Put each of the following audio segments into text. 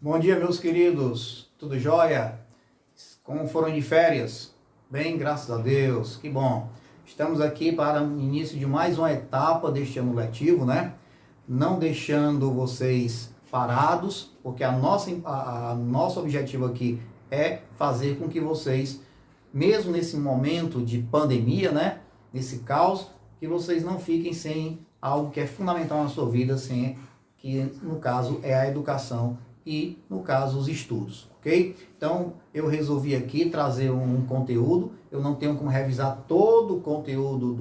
Bom dia, meus queridos. Tudo jóia? Como foram de férias? Bem, graças a Deus. Que bom. Estamos aqui para o início de mais uma etapa deste ano letivo, né? Não deixando vocês parados, porque nosso objetivo aqui é fazer com que vocês, mesmo nesse momento de pandemia, né? Nesse caos, que vocês não fiquem sem algo que é fundamental na sua vida, sem que no caso é a educação e, no caso, os estudos, ok? Então, eu resolvi aqui trazer um conteúdo. Eu não tenho como revisar todo o conteúdo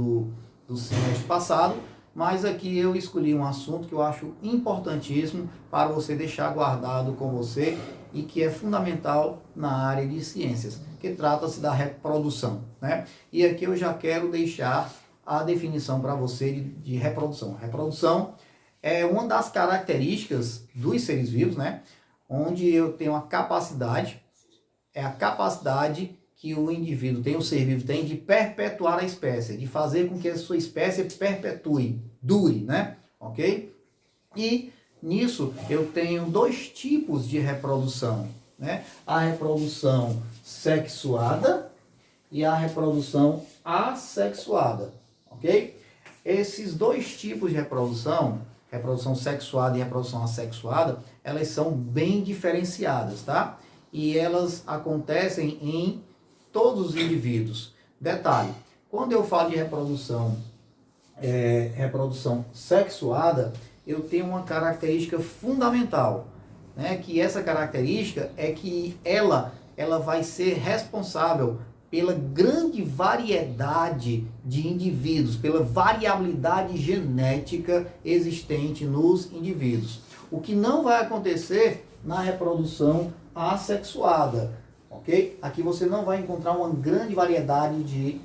do semestre passado, mas aqui eu escolhi um assunto que eu acho importantíssimo para você deixar guardado com você e que é fundamental na área de ciências, que trata-se da reprodução, né? E aqui eu já quero deixar a definição para você de reprodução. Reprodução é uma das características dos seres vivos, né? Onde eu tenho a capacidade que o indivíduo tem, o ser vivo tem, de perpetuar a espécie, de fazer com que a sua espécie perpetue, dure, né? Ok? E nisso eu tenho dois tipos de reprodução, né? A reprodução sexuada e a reprodução assexuada, ok? Esses dois tipos de reprodução sexuada e reprodução assexuada, elas são bem diferenciadas, tá? E elas acontecem em todos os indivíduos. Detalhe, quando eu falo de reprodução sexuada, eu tenho uma característica fundamental, né? Que essa característica é que ela vai ser responsável pela grande variedade de indivíduos, pela variabilidade genética existente nos indivíduos. O que não vai acontecer na reprodução assexuada, ok? Aqui você não vai encontrar uma grande variedade de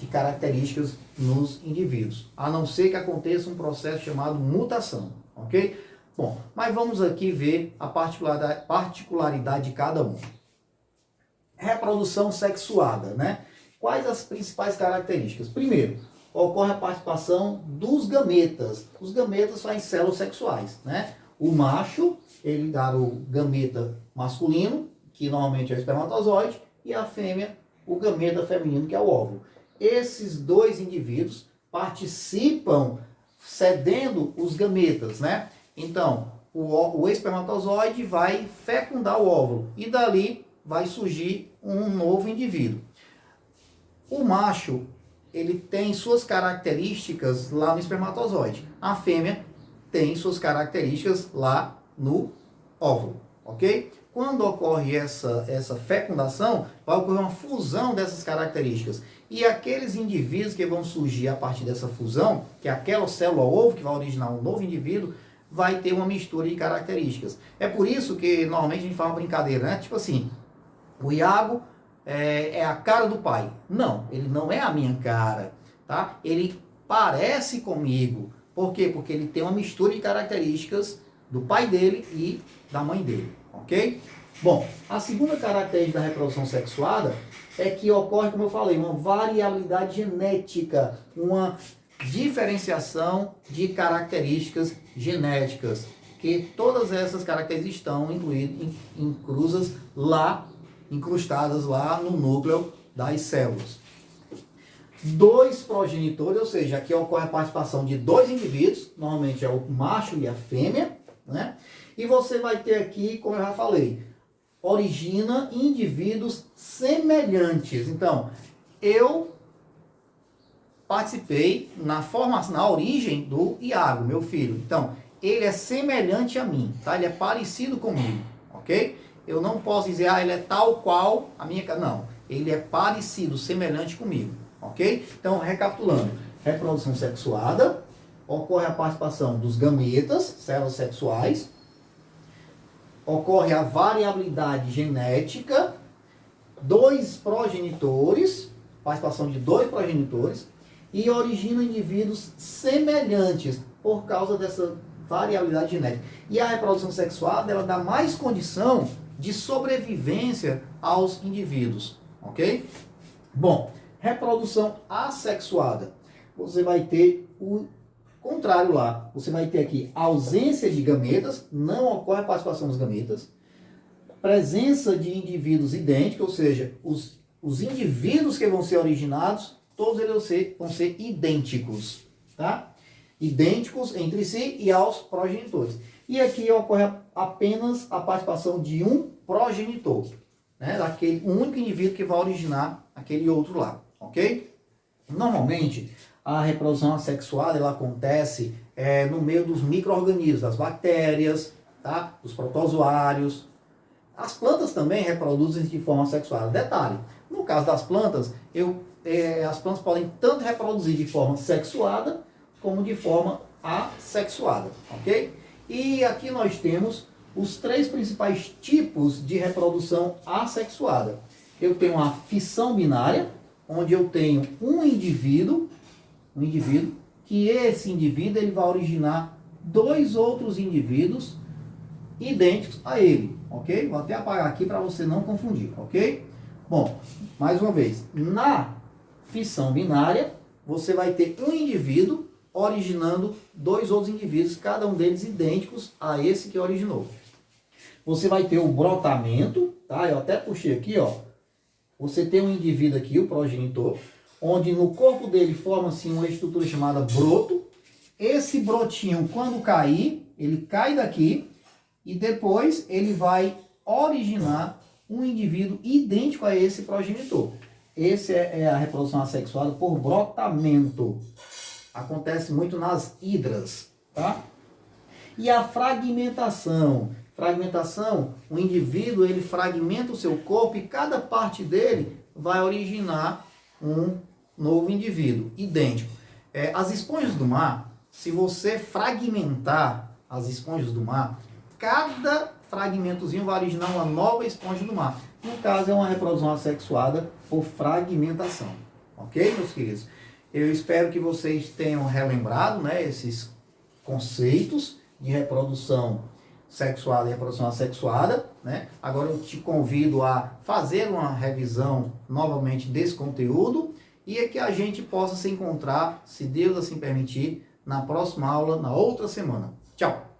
características nos indivíduos, a não ser que aconteça um processo chamado mutação, ok? Bom, mas vamos aqui ver a particularidade de cada um. Reprodução sexuada, né? Quais as principais características? Primeiro, ocorre a participação dos gametas. Os gametas são as células sexuais, né? O macho, ele dá o gameta masculino, que normalmente é o espermatozoide, e a fêmea, o gameta feminino, que é o óvulo. Esses dois indivíduos participam cedendo os gametas, né? Então, o espermatozoide vai fecundar o óvulo e dali vai surgir um novo indivíduo. O macho, ele tem suas características lá no espermatozoide. A fêmea tem suas características lá no óvulo, ok? Quando ocorre essa fecundação, vai ocorrer uma fusão dessas características. E aqueles indivíduos que vão surgir a partir dessa fusão, que é aquela célula ovo que vai originar um novo indivíduo, vai ter uma mistura de características. É por isso que normalmente a gente fala uma brincadeira, né? Tipo assim, o Iago é a cara do pai. Não, ele não é a minha cara, tá? Ele parece comigo. Por quê? Porque ele tem uma mistura de características do pai dele e da mãe dele, ok? Bom, a segunda característica da reprodução sexuada é que ocorre, como eu falei, uma variabilidade genética, uma diferenciação de características genéticas, que todas essas características estão incrustadas lá no núcleo das células. Dois progenitores, ou seja, aqui ocorre a participação de dois indivíduos, normalmente é o macho e a fêmea, né? E você vai ter aqui, como eu já falei, origina indivíduos semelhantes. Então, eu participei na formação, na origem do Iago, meu filho. Então, ele é semelhante a mim, tá? Ele é parecido comigo, ok? Eu não posso dizer, ele é tal qual a minha... Não, ele é parecido, semelhante comigo, ok? Então, recapitulando. Reprodução sexuada, ocorre a participação dos gametas, células sexuais, ocorre a variabilidade genética, participação de dois progenitores, e origina indivíduos semelhantes por causa dessa variabilidade genética. E a reprodução sexuada, ela dá mais condição de sobrevivência aos indivíduos, ok? Bom, reprodução assexuada, você vai ter o contrário lá. Você vai ter aqui ausência de gametas, não ocorre a participação dos gametas, presença de indivíduos idênticos, ou seja, os indivíduos que vão ser originados, todos eles vão ser idênticos, tá? Idênticos entre si e aos progenitores. E aqui ocorre apenas a participação de um progenitor, né? Daquele único indivíduo que vai originar aquele outro lá, ok? Normalmente, a reprodução assexuada ela acontece no meio dos micro-organismos, das bactérias, tá? Dos protozoários. As plantas também reproduzem de forma sexuada. Detalhe, no caso das plantas, as plantas podem tanto reproduzir de forma sexuada como de forma assexuada, ok? E aqui nós temos os 3 principais tipos de reprodução assexuada. Eu tenho a fissão binária, onde eu tenho um indivíduo, que esse indivíduo ele vai originar 2 outros indivíduos idênticos a ele, ok? Vou até apagar aqui para você não confundir, ok? Bom, mais uma vez, na fissão binária, você vai ter um indivíduo originando 2 outros indivíduos, cada um deles idênticos a esse que originou. Você vai ter o brotamento, tá? Eu até puxei aqui, ó. Você tem um indivíduo aqui, o progenitor, onde no corpo dele forma-se uma estrutura chamada broto. Esse brotinho, quando cair, ele cai daqui e depois ele vai originar um indivíduo idêntico a esse progenitor. Esse é a reprodução assexuada por brotamento. Acontece muito nas hidras, tá? E a fragmentação. Fragmentação, o indivíduo ele fragmenta o seu corpo e cada parte dele vai originar um novo indivíduo, idêntico. As esponjas do mar, se você fragmentar as esponjas do mar, cada fragmentozinho vai originar uma nova esponja do mar. No caso, é uma reprodução assexuada por fragmentação. Ok, meus queridos? Eu espero que vocês tenham relembrado, né, esses conceitos de reprodução sexuada e reprodução assexuada, né? Agora eu te convido a fazer uma revisão novamente desse conteúdo e é que a gente possa se encontrar, se Deus assim permitir, na próxima aula, na outra semana. Tchau!